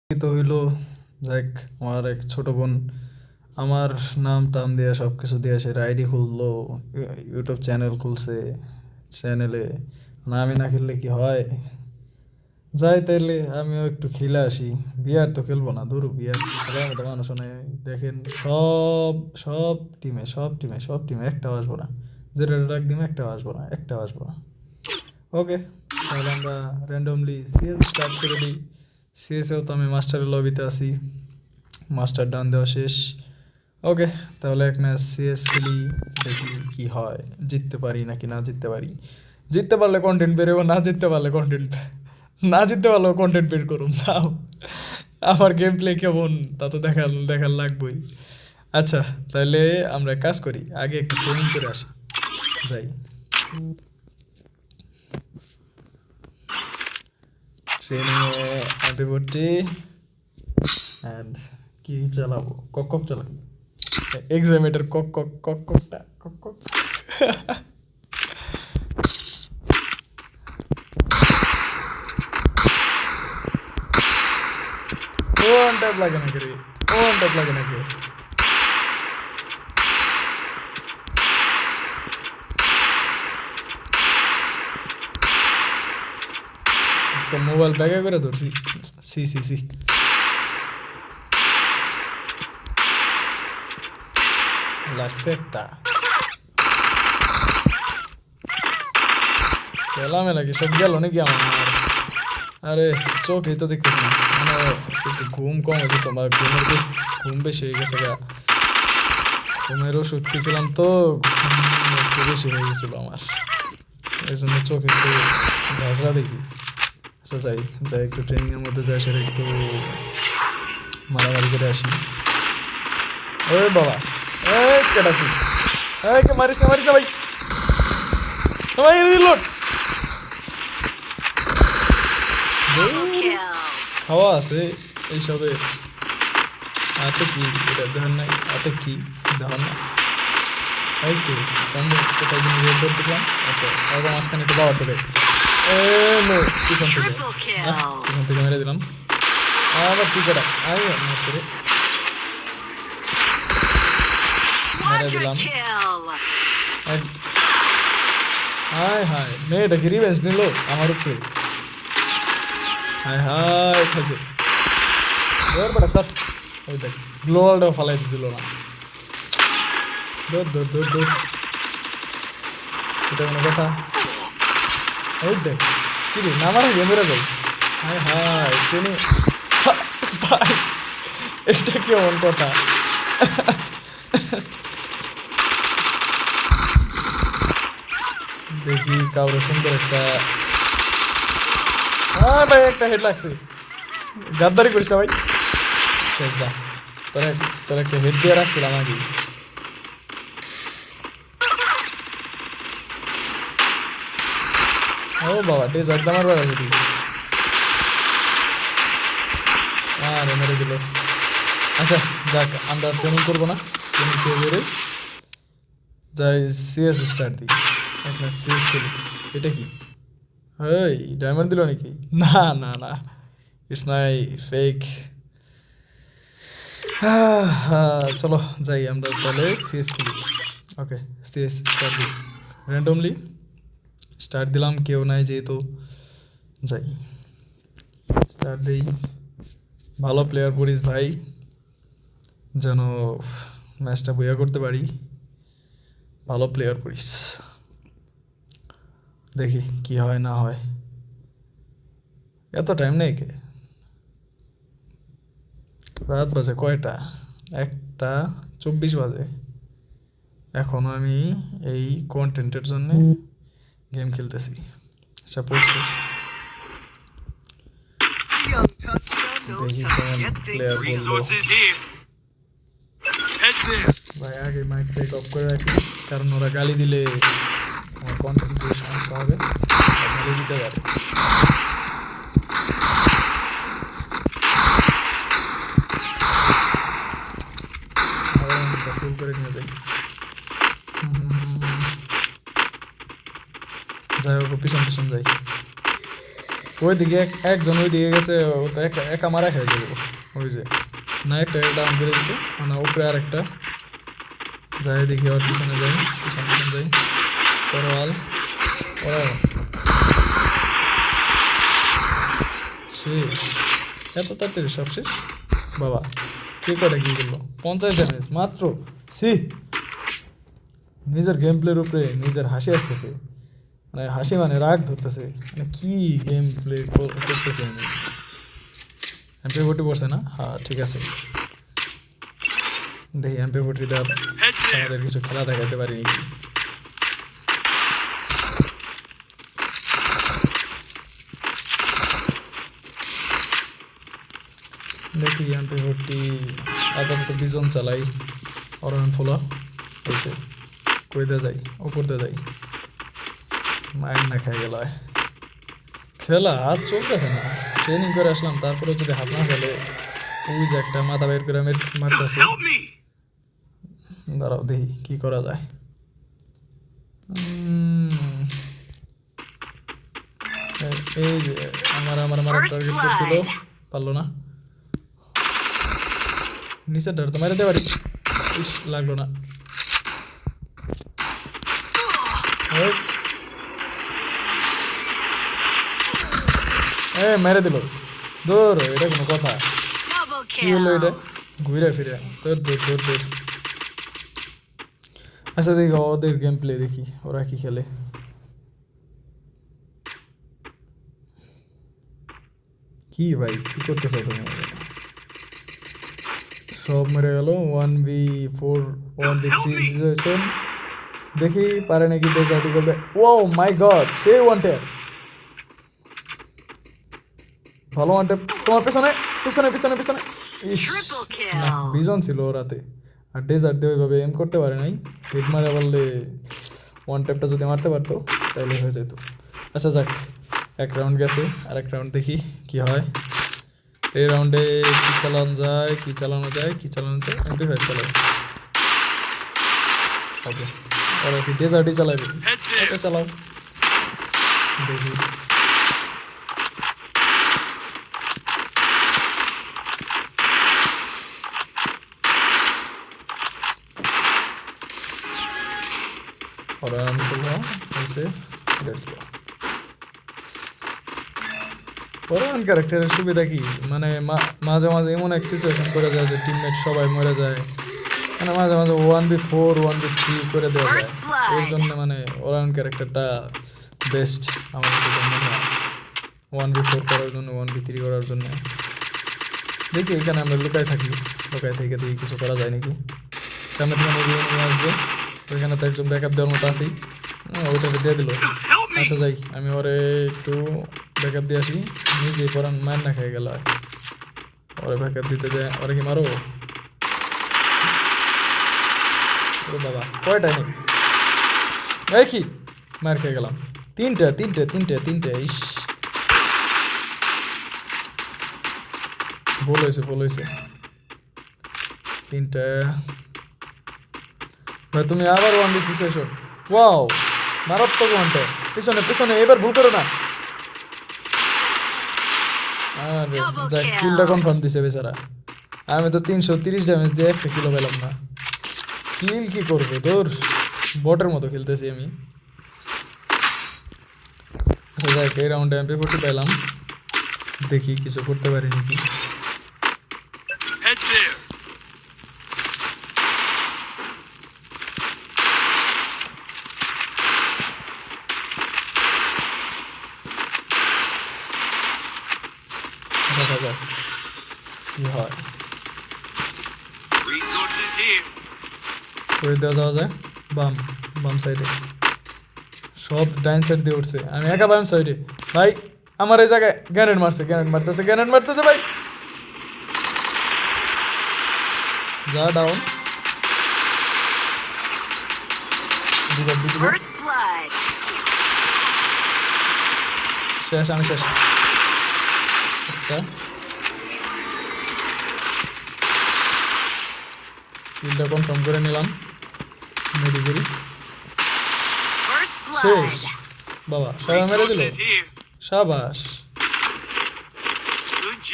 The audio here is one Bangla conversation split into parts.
তো হইলো দেখ, আমার এক ছোট বোন আমার নাম টাম দিয়ে সব কিছু দিয়ে সে আইডি খুললো, ইউটিউব চ্যানেল খুলছে। চ্যানেলে না আমি না খেললে কি হয়? যাই তাইলে আমিও একটু খেলে আসি। বিয়ার তো খেলবো না, ধরু বিয়ার খেলার মতো মানুষ নেই। দেখেন সব সব সব টিমে একটাও আসবো না। যেটা ডাক দিমে একটাও আসবো না, একটাও আসবো না। ওকে, তাহলে আমরা র্যান্ডমলি সিএস স্টার্ট করে দিই। সিএসেও তো আমি মাস্টারের লবিতে আছি, মাস্টার ডান দেওয়া শেষ। ওকে, তাহলে এক ম্যাচ সিএস খেলি, দেখি কি হয়, জিততে পারি নাকি না জিততে পারি। জিততে পারলে কন্টেন্ট বেরোবো, না জিততে পারলে কন্টেন্ট, না জিততে পারলেও কন্টেন্ট বের করুন যাও। আমার গেম প্লে কেমন তা তো দেখার দেখার লাগবেই। আচ্ছা, তাহলে আমরা এক কাজ করি, আগে একটু ট্রেনিং করে আসি। যাই ট্রেনিংয়ে এমপি ভর্তি অ্যান্ড কি চালাবো, কক কক চালাবো। এক্সামিটার কক কক কক ককটা কক কক। ও ট্যাপ লাগে নাকি রে, ও ট্যাপ লাগে নাকি? তো মোবাইল ব্যাগে করে ধরছি। সি সি সি লাগছে একটা খেলামে লাগে, সব গেল নাকি আমার? আরে চোখই তো দেখতেছি না, মানে একটু ঘুম কম হয়েছে, তোমার ঘুমের ঘুম বেশি হয়ে গেছে গা। ঘুমের ওষুধ খেয়েছিলাম তো, ঘুম একটু বেশি হয়ে গেছিলো আমার, এই জন্য চোখ একটু ঝাঁঝরা দেখি। আচ্ছা যাই যাই, একটু ট্রেনিংয়ের মধ্যে যাই, সেটা একটু মারামারি করে আসি। ওই বাবা, এই কেটা কি, এই কে মারিস না, মারিস না ভাই, ভাই রিলোড। খাওয়া আছে এইসবে, হাতে কি এটা দেখেন নাই, হাতে কি দেখেন না? এই তো কোথায় যিনি রেড ডট দেখলাম। আচ্ছা, তারপর মাঝখানে একটু পাওয়ার দেবে। নো, পিছন থেকে, পিছন থেকে মেরে দিলাম। আবার ঠিক এটা আই করে মেরে দিলাম। হায় হায়, মেয়েটা কি রিভেঞ্জ নিল আমার উপরে? হায় হায় খাইছে বেটা তার। ওই দেখ গ্লোয়ালটাও ফালাই দিল না। দৌড় দৌড় দৌড় দৌড়, এটা কোনো কথা? ওই দেখ কি রে, নামার আগে মেরে যাই। হায় হায় ট্রেনে ভাই, এটা কেমন কথা? দেখি কাউরে সুন্দর একটা, হ্যাঁ ভাই একটা হেড লাগছে। গাদ্দারি করিস না ভাই, যা তোরা, তোরা একটা হেড দিয়ে রাখছিলাম আগে। ও বাবা, ডেজ একদম আমার বেড়া যদি, আরে মেরে দিল। আচ্ছা যাক, আমরা ট্রেনিং করবো না, ট্রেনিং করে বেরোই, যাই সিএস স্টার্ট দিই। একটা সিএস খেলি। এটা কি, এই ডায়মন্ড দিল নাকি? না না না, ইটস মাই ফেক। চলো যাই আমরা তাহলে সিএস খেলি। ওকে, সিএস স্টার্ট দিই, র্যান্ডমলি স্টার্ট দিলাম, কেউ নাই যেহেতু। যাই স্টার্ট দিই, ভালো প্লেয়ার পড়িস ভাই, যেন ম্যাচটা বইয়া করতে পারি। ভালো প্লেয়ার পড়িস, দেখি কি হয় না হয়। এত টাইম নেই কে, রাত বাজে কয়টা? 1:24 বাজে। এখনও আমি এই কন্টেন্টের জন্য গেম খেলতেছি। আচ্ছা পড়ছি, দেখি কেমন প্লেয়ার বললো। ভাই আগে মাইক টেক অফ করে রাখি, কারণ ওরা গালি দিলে আমার কন্টেন্ট সমস্যা হবে, গালি দিতে পারে। ফুল করে নিয়ে যাই। যাই হোক, পিছন পিছন যাই। ওইদিকে একজন ওইদিকে গেছে, ও তো একা একা মারা খেয়ে যাবো। ওই যে না, একটা ডাউন করে দিচ্ছে, মানে উপরে আর একটা যাই দেখি, ওর পিছনে যাই, পিছনে যাই, পরওয়াল পরওয়াল শেষ। এত তাড়াতাড়ি সব শেষ বাবা। কে করে কি করলো? 50 ড্যামেজ মাত্র। সি নিজের গেম প্লের উপরে নিজের হাসি আসতেছে, মানে হাসি মানে রাগ ধরতেছে, মানে কি গেম প্লে করতেছে আমি। MP40 পড়ছে না? হ্যাঁ ঠিক আছে, দেখি MP40 দিয়ে আমাদের কিছু খেলা দেখাতে পারি নাকি। দেখি MP40 আপাতত বিজন চালাই, অরণ ফোলা হয়েছে। কই দিয়ে যাই? উপর দিয়ে যাই, মায়ের না খেয়ে গেল। খেলা আর চলতেছে না, ট্রেনিং করে আসলাম, তারপরে যদি হাত না খেলে। ওই যে একটা মাথা বের করে মারতেছে, দাঁড়াও দেখি কি করা যায়। এই যে আমার আমার আমার টার্গেট করছিল, পারলো না। নিচের ডার তো মারিতে পারি, ইস লাগলো না। মেরে দিল, দূর, এটা কোনো কথা? কি হলো এটা? ঘুরে ফিরে তোর দূর দূর দূর। আচ্ছা দেখি ওদের গেম প্লে, দেখি ওরা কি খেলে। কি ভাই কি করতেছো তুমি? সব মেরে গেল। 1v4 1v3 সিচুয়েশন, দেখি পারে নাকি ডেজার্টি করবে। ও মাই গড, সেই ওয়ান ট্যাপ, ভালো ওয়ান ট্যাপ। তোমার পেছনে পিছনে পিছনে পিছনে। বিজন ছিল ওরাতে, আর ডেজার্ট দিয়ে ওইভাবে এম করতে পারে নাই। হিট মারে বললে ওয়ান ট্যাপটা যদি মারতে পারতো তাহলে হয়ে যেত। আচ্ছা যাক, এক রাউন্ড গেছে, আর এক রাউন্ড দেখি কি হয়। এই রাউন্ডে কি চালানো যায়, কি চালানো যায়, কি চালানো যায়। MP5 চালাই, ওকে। ওরা কি ডেজার্টই চালাবে? ওকে চালাও দেখি। ওরা পরমান ক্যারেক্টারের সুবিধা কি, মানে মাঝে মাঝে এমন এক সিচুয়েশন করে যায় যে টিমমেট সবাই মরে যায়, মানে মাঝে মাঝে 1v4 1v3 করে দেওয়া যায়। এর জন্য মানে ওরান ক্যারেক্টারটা বেস্ট আমার কাছে মনে হয়, 1v4 করার জন্য, 1v3 করার জন্য। দেখি এখানে আমরা লুকাই থাকি, লুকাই থেকে দেখি কিছু করা যায় নাকি। সামনে থেকে নিয়ে আসবে, ওইখানে তো একজন ব্যাকআপ দেওয়ার মতো আছেই, ওইটাকে দিয়ে দিল। আচ্ছা যাই, আমি ওরে একটু ব্যাকআপ দিয়ে আসি, নিজে করান মার না খেয়ে গেল। ওরে ব্যাকআপ দিতে যায়, ওরে কি মারো? বাবা কয়টা নেই, এই কি মার খেয়ে গেলাম। তিনটে তিনটে তিনটে তিনটে, ইস ভুল হয়েছে ভুল হয়েছে। তিনটে ভাই, তুমি আবার 1v সিচুয়েশন। ওয়াও মারাত্মক ওয়ানটা, পিছনে পিছনে, এবার ভুল করো না। আরে যাক, কিলটা কনফার্ম দিছে বেচারা। আমি তো 330 ড্যামেজ দিয়ে একটা কিলো পেলাম না। কিল কি করবো, তোর বটের মতো খেলতেছি আমি। আচ্ছা যাক, এই রাউন্ডে MP40 পেলাম, দেখি কিছু করতে পারি নাকি। দেখা যাক কি হয়। করে দেওয়া যাওয়া যায় বাম বাম সাইডে, সব ডাইন সাইড দিয়ে উঠছে, আমি একা বাম সাইডে। ভাই আমার এই জায়গায় গ্যানেড মারছে, গ্যানেড মারতেছে, গ্যানেড মারতেছে ভাই। যা ডাউন, শেষ, আমি শেষ। কিলটা কনফার্ম করে নিলাম, মেডিকেল শেষ। বাবা সবাই মেরে দিল, সাবাস।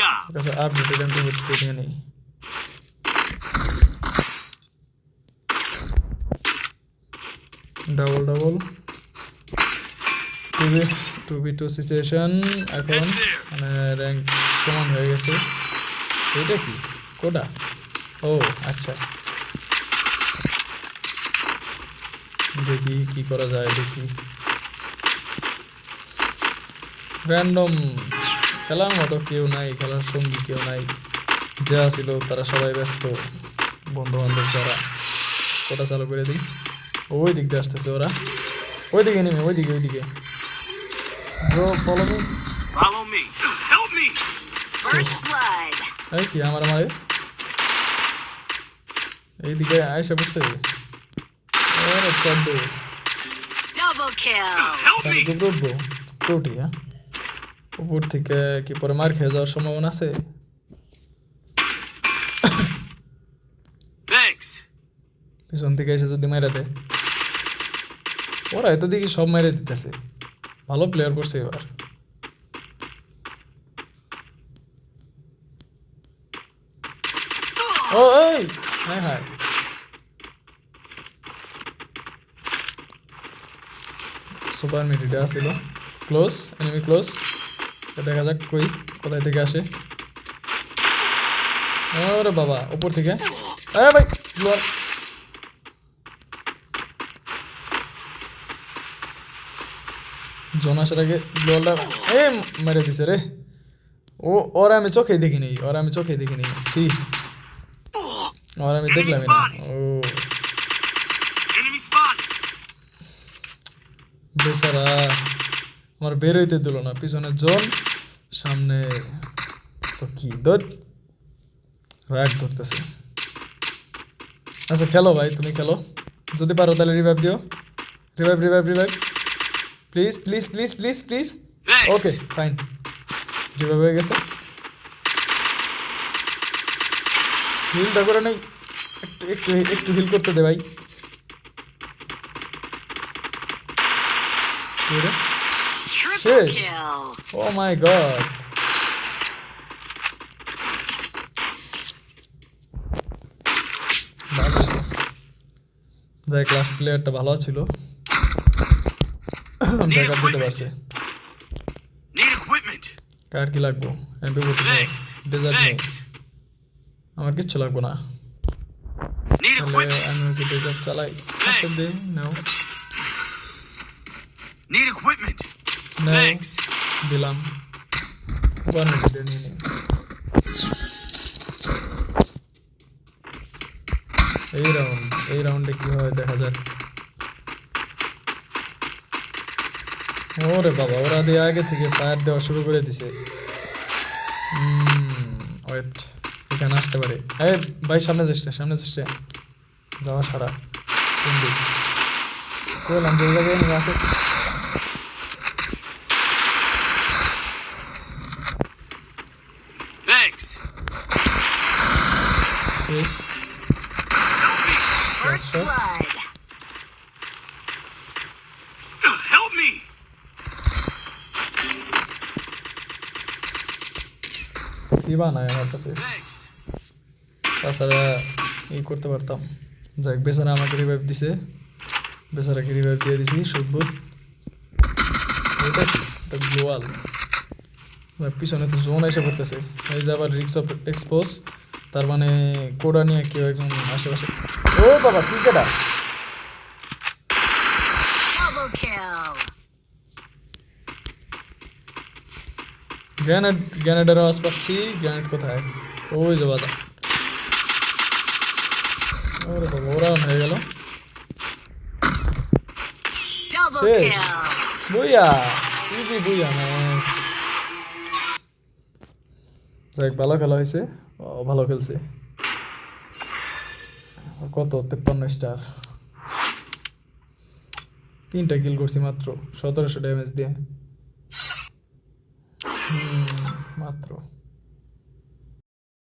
job. কাছে আপডেটেড এমপি হচ্ছে নিয়ে নেই। ডাবল ডাবল 2v2 সিচুয়েশন এখন Head there. মানে র্যাঙ্ক সমান হয়ে গেছে। এটা কি কোডা? ও আচ্ছা, দেখি কি করা যায়, দেখি র্যান্ডম খেলার মতো কেউ নাই, খেলার সঙ্গী কেউ নাই, যা ছিল তারা সবাই ব্যস্ত, বন্ধু বান্ধব যারা। কোটা চালু করে দিই, ওই দিক দিয়ে আসতেছে ওরা, ওইদিকে নেমে ওইদিকে bro follow me. Follow me. Help me. First blood. এই কি আমার মারে এইদিকে আয়সা পড়ছে। ওরে চন্দ্র, Double kill. Help আমি me. তো উঠবো উঠি। হ্যাঁ, উপর থেকে কি পরে মার খেয়ে যাওয়ার সম্ভাবনা আছে? Thanks. পিছন থেকে এসে যদি মেরে দেয়, ওরা এত দেখি সব মেরে দিতেছে, ভালো প্লেয়ার করছে এবার। ও এই হ্যাঁ হ্যাঁ, সুপার মিডিটা ছিল ক্লোজ, এনিমি ক্লোজ। দেখা যাক কই কোথায় থেকে আসে। ওরে বাবা, উপর থেকে আরে ভাই ব্লোয়ার। জন আসার আগে ব্লোয়ারটা এ মেরে দিছে রে। ওরা আমি চোখে দেখিনি, ওরা আমি চোখে দেখিনি, সি ওরা আমি দেখলামই না। ও Enemy spotted. বেচারা আমার বের হইতে দিল না, পিছনে জন, সামনে তো কি দৌড় রাগ ধরতেছে। আচ্ছা খেলো ভাই, তুমি খেলো, যদি পারো তাহলে রিভাইভ দিও, revive please please please please please. Thanks. Okay fine, revive হয়ে গেছে। হিলটা করে নেই, একটু একটু একটু হিল করতে দে ভাই। কি রে? Triple Shish. kill. ও মাই গড, যাই ক্লাস প্লেয়ারটা ভালো ছিল, ব্যাকআপ দিতে পারছে। Need equipment. কার কি লাগবো? এমপি করতে Thanks. ডেজার্ট নেই, Thanks. আমার কিচ্ছু লাগবো না। Need তাহলে equipment. আমি ওকে ডেজার্ট চালাই। আচ্ছা দে, নাও Need equipment. নাও, Thanks. দিলাম। 1 মিনিট নিয়ে নে। এই রাউন্ডে কি হয় দেখা যাক। ওরে বাবা, ওরা দিয়ে আগে থেকে ফায়ার দেওয়া শুরু করে দিছে। ওয়েট, এখানে আসতে পারে। এই ভাই সামনে চেষ্টা যাওয়া সারা বললাম যে জায়গায় নিয়ে আসে। Thanks. এই, First Gotcha. blood. Help me. দিবা না আমার কাছে, Thanks. তাছাড়া ই করতে পারতাম। যাক, বেচারা আমাকে রিভাইভ দিছে, বেচারাকে রিভাইভ দিয়ে দিছি সুদবুদ। এটা কি? এটা গ্লোয়াল। পিছনে তো জোন এসে পড়তেছে, এই যে আবার রিক্স অফ এক্সপোজ, তার মানে কোডা নিয়ে কেউ একজন আশেপাশে। ও বাবা, কি কেটা? Double kill. গ্রেনেডের আওয়াজ পাচ্ছি। গ্রেনেড কোথায়? ওই যে বাদা। ওরে বাবা, ওরা হয়ে গেল। Double Fish. kill. বুইয়া, ইজি বুইয়া ম্যান। যাক, ভালো খেলা হয়েছে, ভালো খেলছে। কত 53 স্টার, 3টা কিল করছি মাত্র 1700 ড্যামেজ দিয়ে।